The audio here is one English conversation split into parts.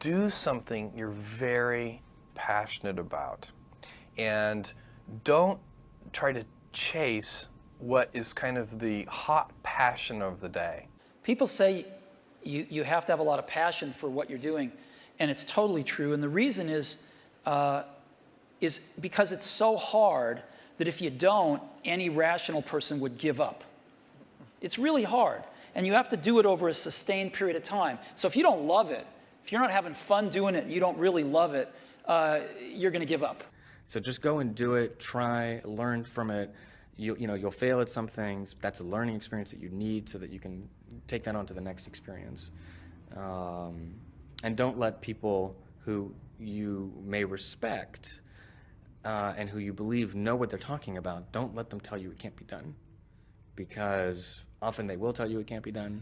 do something you're very passionate about. And don't try to chase what is kind of the hot passion of the day. People say you have to have a lot of passion for what you're doing, and it's totally true. And the reason is because it's so hard that if you don't, any rational person would give up. It's really hard, and you have to do it over a sustained period of time. So if you don't love it, if you're not having fun doing it, you don't really love it, you're going to give up. So just go and do it, try, learn from it. You'll fail at some things. That's a learning experience that you need so that you can take that on to the next experience. And don't let people who you may respect and who you believe know what they're talking about, don't let them tell you it can't be done. Because often they will tell you it can't be done,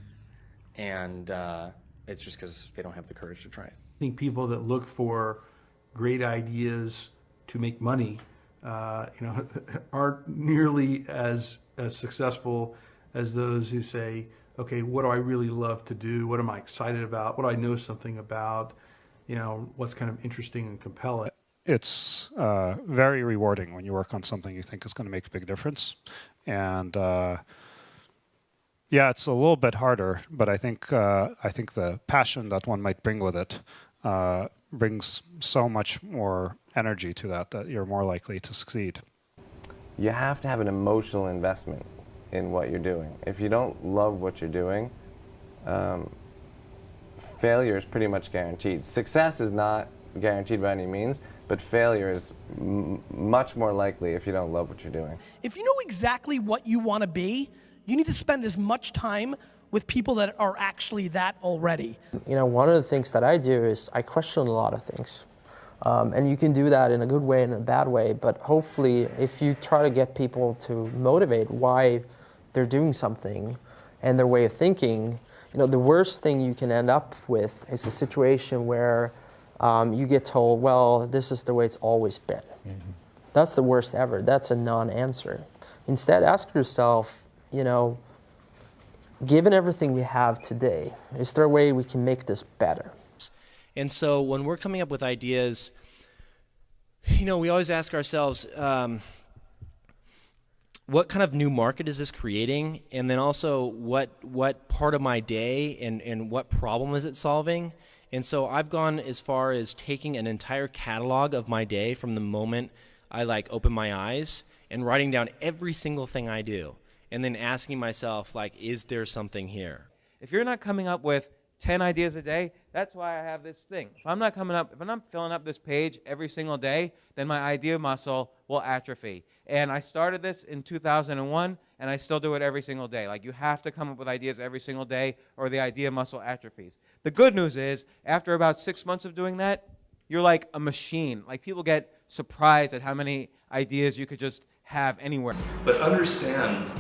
and it's just because they don't have the courage to try it. I think people that look for great ideas to make money, aren't nearly as successful as those who say, okay, what do I really love to do? What am I excited about? What do I know something about? What's kind of interesting and compelling? It's very rewarding when you work on something you think is going to make a big difference. And yeah, it's a little bit harder, but I think the passion that one might bring with it brings so much more energy to that you're more likely to succeed. You have to have an emotional investment in what you're doing. If you don't love what you're doing, failure is pretty much guaranteed. Success is not guaranteed by any means, but failure is much more likely if you don't love what you're doing. If you know exactly what you want to be, you need to spend as much time with people that are actually that already. One of the things that I do is I question a lot of things. And you can do that in a good way and a bad way, but hopefully if you try to get people to motivate why they're doing something and their way of thinking, the worst thing you can end up with is a situation where you get told, well, this is the way it's always been. Mm-hmm. That's the worst ever. That's a non-answer. Instead, ask yourself, given everything we have today, is there a way we can make this better? And so when we're coming up with ideas, we always ask ourselves, what kind of new market is this creating? And then also, what part of my day and what problem is it solving? And so I've gone as far as taking an entire catalog of my day from the moment I open my eyes and writing down every single thing I do. And then asking myself, is there something here? If you're not coming up with 10 ideas a day, that's why I have this thing. If I'm not filling up this page every single day, then my idea muscle will atrophy. And I started this in 2001, and I still do it every single day. You have to come up with ideas every single day, or the idea muscle atrophies. The good news is, after about 6 months of doing that, you're like a machine. People get surprised at how many ideas you could just have anywhere. But understand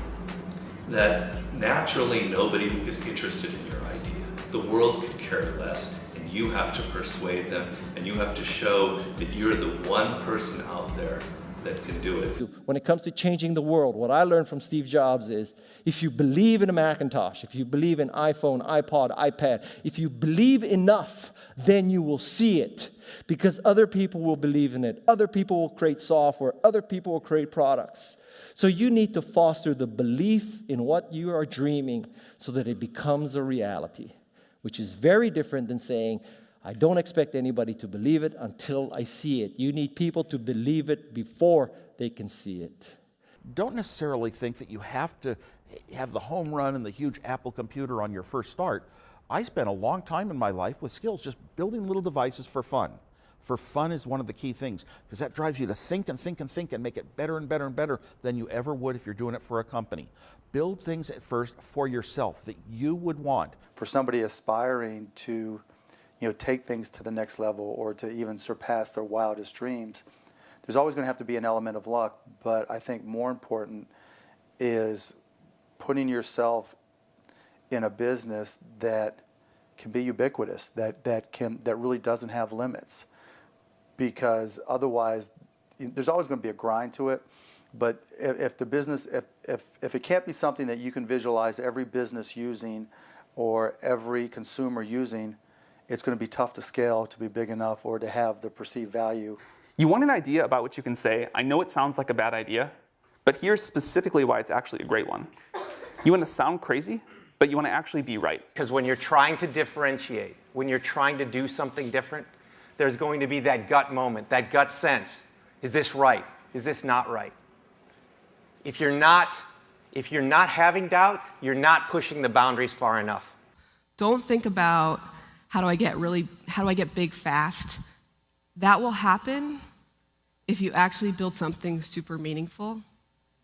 that naturally nobody is interested in your idea. The world could care less, and you have to persuade them, and you have to show that you're the one person out there that can do it. When it comes to changing the world, what I learned from Steve Jobs is, if you believe in a Macintosh, if you believe in iPhone, iPod, iPad, if you believe enough, then you will see it. Because other people will believe in it. Other people will create software. Other people will create products. So you need to foster the belief in what you are dreaming so that it becomes a reality, which is very different than saying, I don't expect anybody to believe it until I see it. You need people to believe it before they can see it. Don't necessarily think that you have to have the home run and the huge Apple computer on your first start. I spent a long time in my life with skills just building little devices for fun. For fun is one of the key things, because that drives you to think and think and think and make it better and better and better than you ever would if you're doing it for a company. Build things at first for yourself that you would want. For somebody aspiring to take things to the next level or to even surpass their wildest dreams, there's always going to have to be an element of luck, but I think more important is putting yourself in a business that can be ubiquitous, that really doesn't have limits. Because otherwise, there's always going to be a grind to it. But if the business, if it can't be something that you can visualize every business using or every consumer using, it's going to be tough to scale to be big enough or to have the perceived value. You want an idea about which you can say, I know it sounds like a bad idea, but here's specifically why it's actually a great one. You want to sound crazy, but you want to actually be right. Because when you're trying to differentiate, when you're trying to do something different, there's going to be that gut moment, that gut sense. Is this right? Is this not right? If you're not having doubt, you're not pushing the boundaries far enough. Don't think about how do I get big fast. That will happen if you actually build something super meaningful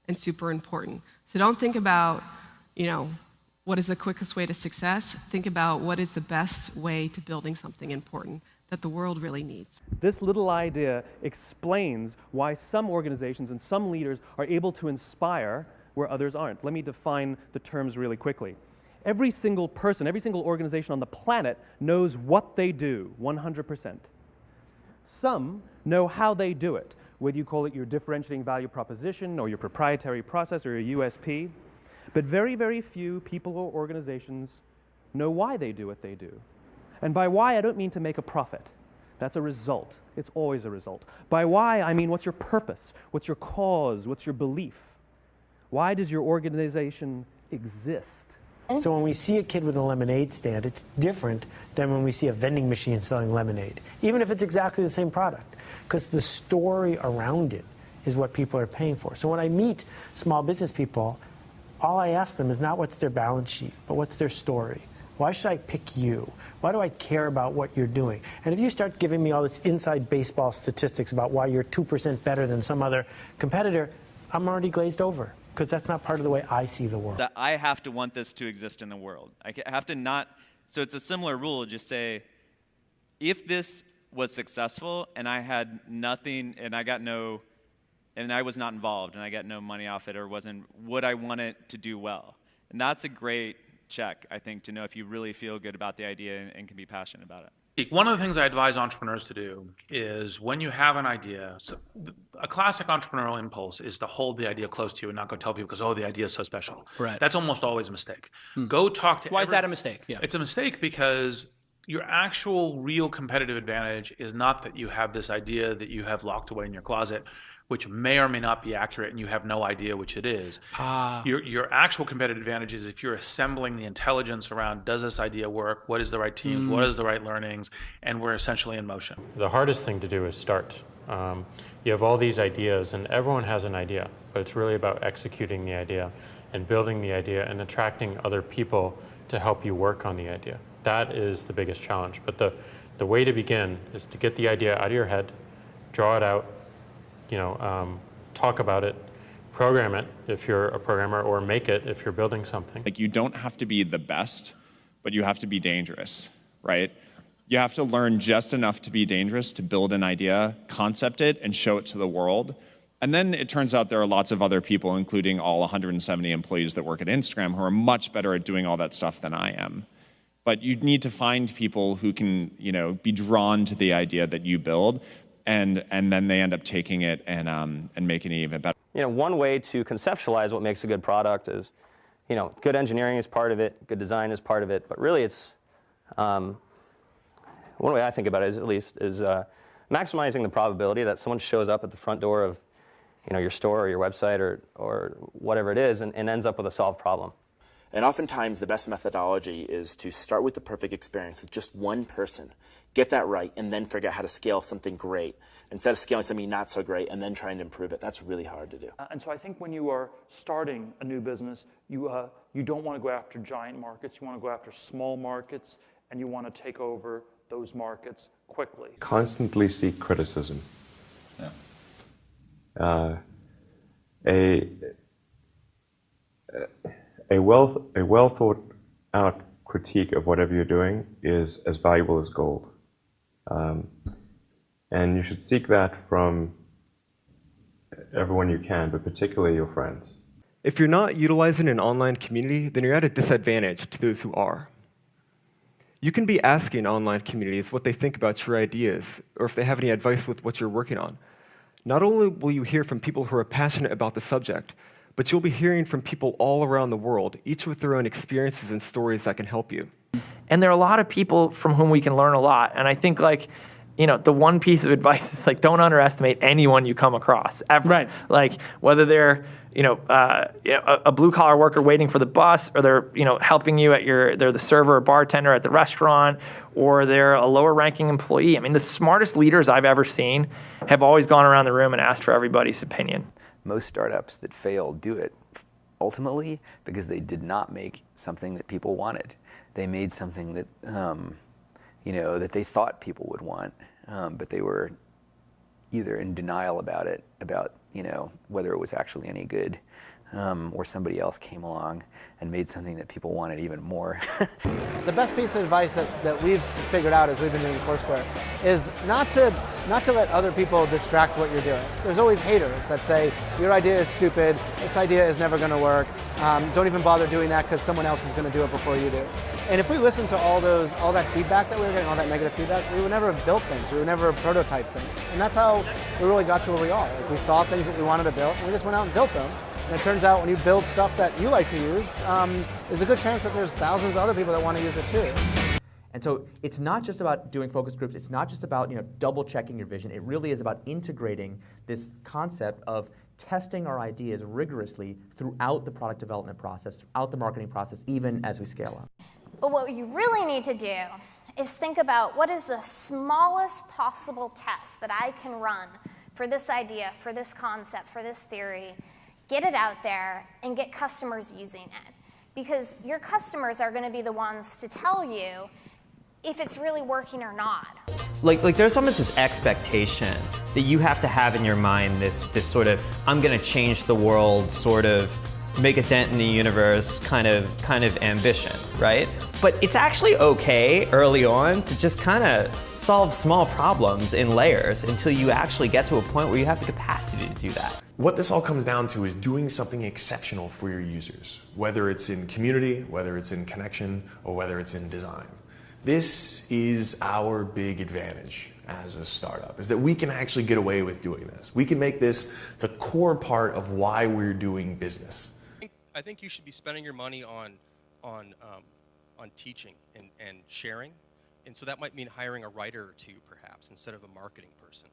and super important. So don't think about, what is the quickest way to success? Think about what is the best way to building something important that the world really needs. This little idea explains why some organizations and some leaders are able to inspire where others aren't. Let me define the terms really quickly. Every single person, every single organization on the planet knows what they do, 100%. Some know how they do it, whether you call it your differentiating value proposition or your proprietary process or your USP. But very, very few people or organizations know why they do what they do. And by why, I don't mean to make a profit. That's a result. It's always a result. By why, I mean what's your purpose? What's your cause? What's your belief? Why does your organization exist? So when we see a kid with a lemonade stand, it's different than when we see a vending machine selling lemonade, even if it's exactly the same product, because the story around it is what people are paying for. So when I meet small business people, all I ask them is not what's their balance sheet, but what's their story. Why should I pick you? Why do I care about what you're doing? And if you start giving me all this inside baseball statistics about why you're 2% better than some other competitor, I'm already glazed over, because that's not part of the way I see the world. That I have to want this to exist in the world. I have to not, so it's a similar rule, just say, if this was successful and I had nothing and I got no, and I was not involved and I got no money off it or would I want it to do well? And that's a great check, I think, to know if you really feel good about the idea and can be passionate about it. One of the things I advise entrepreneurs to do is when you have an idea, a classic entrepreneurial impulse is to hold the idea close to you and not go tell people because, oh, the idea is so special. Right. That's almost always a mistake. Go talk to Why is that a mistake? Yeah. It's a mistake because your actual real competitive advantage is not that you have this idea that you have locked away in your closet, which may or may not be accurate and you have no idea which it is. Your actual competitive advantage is if you're assembling the intelligence around, does this idea work? What is the right teams? What is the right learnings? And we're essentially in motion. The hardest thing to do is start. You have all these ideas and everyone has an idea, but it's really about executing the idea and building the idea and attracting other people to help you work on the idea. That is the biggest challenge. But the way to begin is to get the idea out of your head, draw it out, talk about it, program it if you're a programmer, or make it if you're building something. Like, you don't have to be the best, but you have to be dangerous, right? You have to learn just enough to be dangerous to build an idea, concept it, and show it to the world. And then it turns out there are lots of other people, including all 170 employees that work at Instagram, who are much better at doing all that stuff than I am. But you need to find people who can, be drawn to the idea that you build, and then they end up taking it and making it even better. One way to conceptualize what makes a good product is, good engineering is part of it, good design is part of it, but really it's, one way I think about it is maximizing the probability that someone shows up at the front door of, your store or your website or whatever it is and ends up with a solved problem. And oftentimes the best methodology is to start with the perfect experience with just one person, get that right, and then figure out how to scale something great instead of scaling something not so great and then trying to improve it. That's really hard to do. And so I think when you are starting a new business, you don't want to go after giant markets. You want to go after small markets, and you want to take over those markets quickly. Constantly seek criticism. Yeah. A well thought out critique of whatever you're doing is as valuable as gold. And you should seek that from everyone you can, but particularly your friends. If you're not utilizing an online community, then you're at a disadvantage to those who are. You can be asking online communities what they think about your ideas, or if they have any advice with what you're working on. Not only will you hear from people who are passionate about the subject, but you'll be hearing from people all around the world, each with their own experiences and stories that can help you. And there are a lot of people from whom we can learn a lot. And I think, like, you know, the one piece of advice is, like, don't underestimate anyone you come across ever. Right. Like, whether they're, a blue-collar worker waiting for the bus, or they're, helping you they're the server or bartender at the restaurant, or they're a lower-ranking employee. I mean, the smartest leaders I've ever seen have always gone around the room and asked for everybody's opinion. Most startups that fail do it ultimately because they did not make something that people wanted. They made something that, that they thought people would want, but they were either in denial about it, whether it was actually any good, or somebody else came along and made something that people wanted even more. The best piece of advice that we've figured out as we've been doing Foursquare is not to let other people distract what you're doing. There's always haters that say, your idea is stupid, this idea is never going to work, don't even bother doing that because someone else is going to do it before you do. And if we listen to all that feedback that we were getting, all that negative feedback, we would never have built things, we would never have prototyped things. And that's how we really got to where we are. Like, we saw things that we wanted to build, and we just went out and built them. And it turns out when you build stuff that you like to use, there's a good chance that there's thousands of other people that want to use it too. And so it's not just about doing focus groups, it's not just about double checking your vision, it really is about integrating this concept of testing our ideas rigorously throughout the product development process, throughout the marketing process, even as we scale up. But what you really need to do is think about what is the smallest possible test that I can run for this idea, for this concept, for this theory, get it out there, and get customers using it. Because your customers are going to be the ones to tell you if it's really working or not. Like there's almost this expectation that you have to have in your mind this sort of, I'm going to change the world, sort of make a dent in the universe kind of ambition, right? But it's actually okay early on to just kind of solve small problems in layers until you actually get to a point where you have the capacity to do that. What this all comes down to is doing something exceptional for your users, whether it's in community, whether it's in connection, or whether it's in design. This is our big advantage as a startup, is that we can actually get away with doing this. We can make this the core part of why we're doing business. I think you should be spending your money on teaching and sharing, and so that might mean hiring a writer or two, perhaps, instead of a marketing person.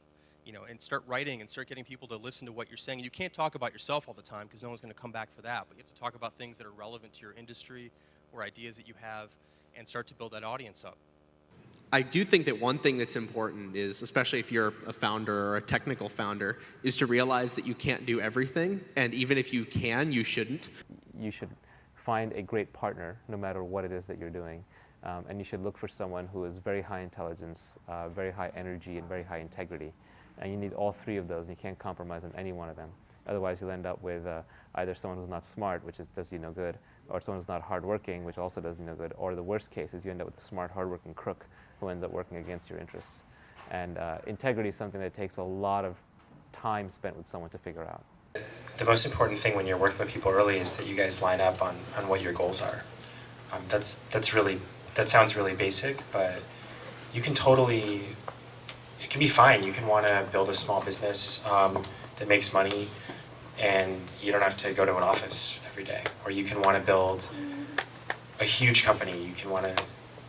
And start writing and start getting people to listen to what you're saying. You can't talk about yourself all the time because no one's going to come back for that, but you have to talk about things that are relevant to your industry or ideas that you have and start to build that audience up. I do think that one thing that's important is, especially if you're a founder or a technical founder, is to realize that you can't do everything, and even if you can, you shouldn't. You should find a great partner, no matter what it is that you're doing, and you should look for someone who is very high intelligence, very high energy, and very high integrity. And you need all three of those, and you can't compromise on any one of them. Otherwise, you'll end up with either someone who's not smart, which does you no good, or someone who's not hardworking, which also does you no good, or the worst case is you end up with a smart, hardworking crook who ends up working against your interests. And integrity is something that takes a lot of time spent with someone to figure out. The most important thing when you're working with people early is that you guys line up on what your goals are. That sounds really basic, but you can totally, it can be fine. You can want to build a small business that makes money, and you don't have to go to an office every day. Or you can want to build a huge company. You can want to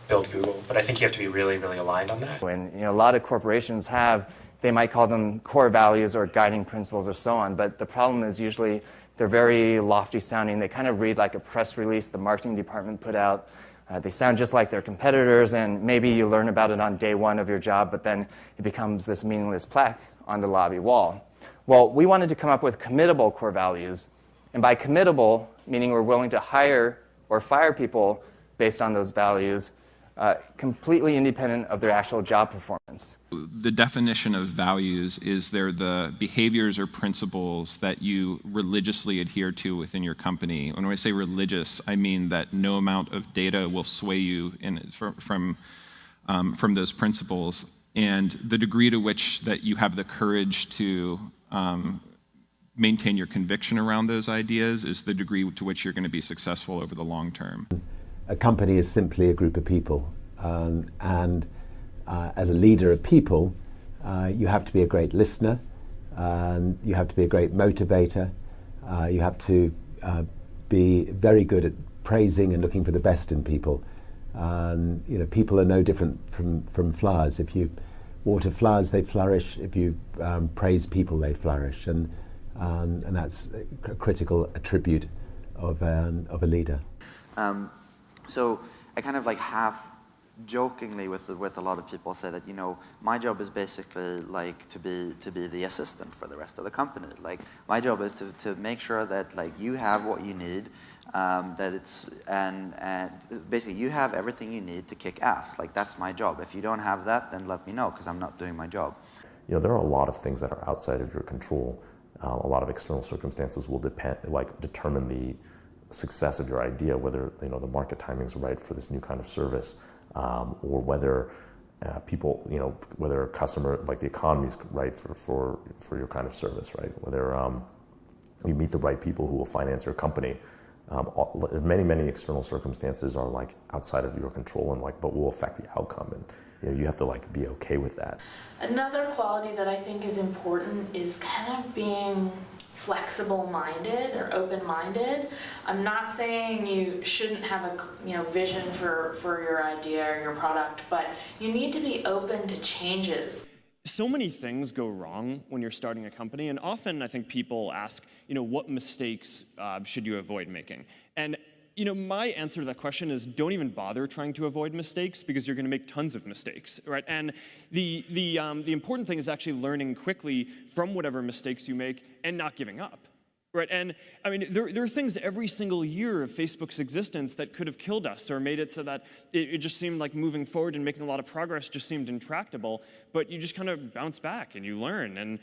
build Google. But I think you have to be really, really aligned on that. When a lot of corporations have, they might call them core values or guiding principles or so on, but the problem is usually they're very lofty sounding. They kind of read like a press release the marketing department put out. They sound just like their competitors, and maybe you learn about it on day one of your job, but then it becomes this meaningless plaque on the lobby wall. Well, we wanted to come up with committable core values, and by committable, meaning we're willing to hire or fire people based on those values, completely independent of their actual job performance. The definition of values is they're the behaviors or principles that you religiously adhere to within your company. When I say religious, I mean that no amount of data will sway you from those principles, and the degree to which that you have the courage to maintain your conviction around those ideas is the degree to which you're going to be successful over the long term. A company is simply a group of people, and as a leader of people, you have to be a great listener, and you have to be a great motivator, You have to be very good at praising and looking for the best in people. People are no different from flowers. If you water flowers, they flourish. If you praise people, they flourish. And that's a critical attribute of a leader. So I kind of like half jokingly with a lot of people say that, my job is basically like to be the assistant for the rest of the company. Like my job is to make sure that like you have what you need, that it's and basically you have everything you need to kick ass. Like that's my job. If you don't have that, then let me know because I'm not doing my job. There are a lot of things that are outside of your control. A lot of external circumstances will determine the success of your idea, whether the market timing is right for this new kind of service, or whether people, whether a customer, like the economy is right for your kind of service, right? Whether you meet the right people who will finance your company. Many external circumstances are like outside of your control and but will affect the outcome, and you have to be okay with that. Another quality that I think is important is kind of being flexible-minded or open-minded. I'm not saying you shouldn't have a vision for your idea or your product, but you need to be open to changes. So many things go wrong when you're starting a company, and often I think people ask, what mistakes should you avoid making? And my answer to that question is don't even bother trying to avoid mistakes because you're going to make tons of mistakes, right? And the important thing is actually learning quickly from whatever mistakes you make and not giving up, right? And I mean, there are things every single year of Facebook's existence that could have killed us or made it so that it just seemed like moving forward and making a lot of progress just seemed intractable. But you just kind of bounce back and you learn. And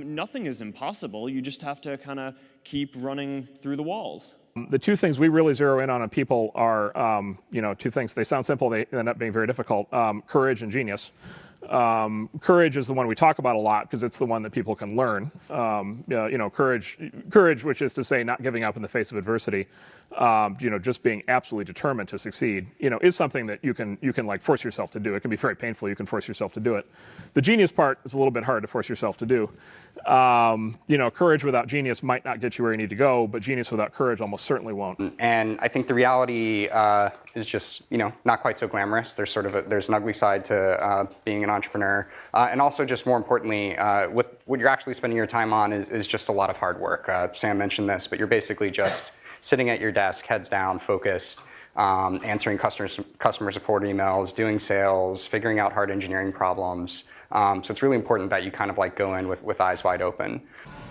nothing is impossible. You just have to kind of keep running through the walls. The two things we really zero in on people are, two things. They sound simple, they end up being very difficult. Courage and genius. Courage is the one we talk about a lot because it's the one that people can learn. Courage, which is to say not giving up in the face of adversity, just being absolutely determined to succeed, is something that you can like force yourself to do. It can be very painful. You can force yourself to do it. The genius part is a little bit hard to force yourself to do. Courage without genius might not get you where you need to go, but genius without courage almost certainly won't. And I think the reality is just, not quite so glamorous. There's there's an ugly side to being an entrepreneur. And also just more importantly, what you're actually spending your time on is just a lot of hard work. Sam mentioned this, but you're basically just sitting at your desk, heads down, focused, answering customer support emails, doing sales, figuring out hard engineering problems. So it's really important that you kind of go in with eyes wide open.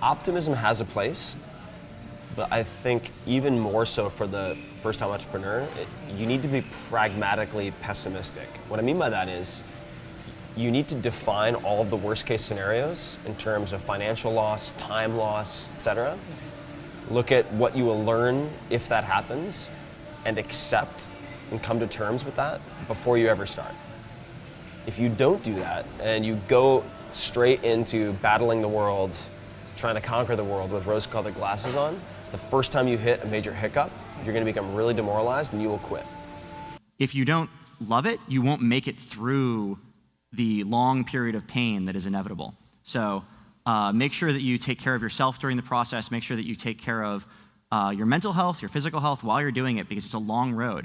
Optimism has a place, but I think even more so for the first-time entrepreneur, you need to be pragmatically pessimistic. What I mean by that is you need to define all of the worst-case scenarios in terms of financial loss, time loss, etc. Look at what you will learn if that happens and accept and come to terms with that before you ever start. If you don't do that and you go straight into battling the world, trying to conquer the world with rose-colored glasses on, the first time you hit a major hiccup, you're going to become really demoralized and you will quit. If you don't love it, you won't make it through the long period of pain that is inevitable. So make sure that you take care of yourself during the process. Make sure that you take care of your mental health, your physical health while you're doing it because it's a long road.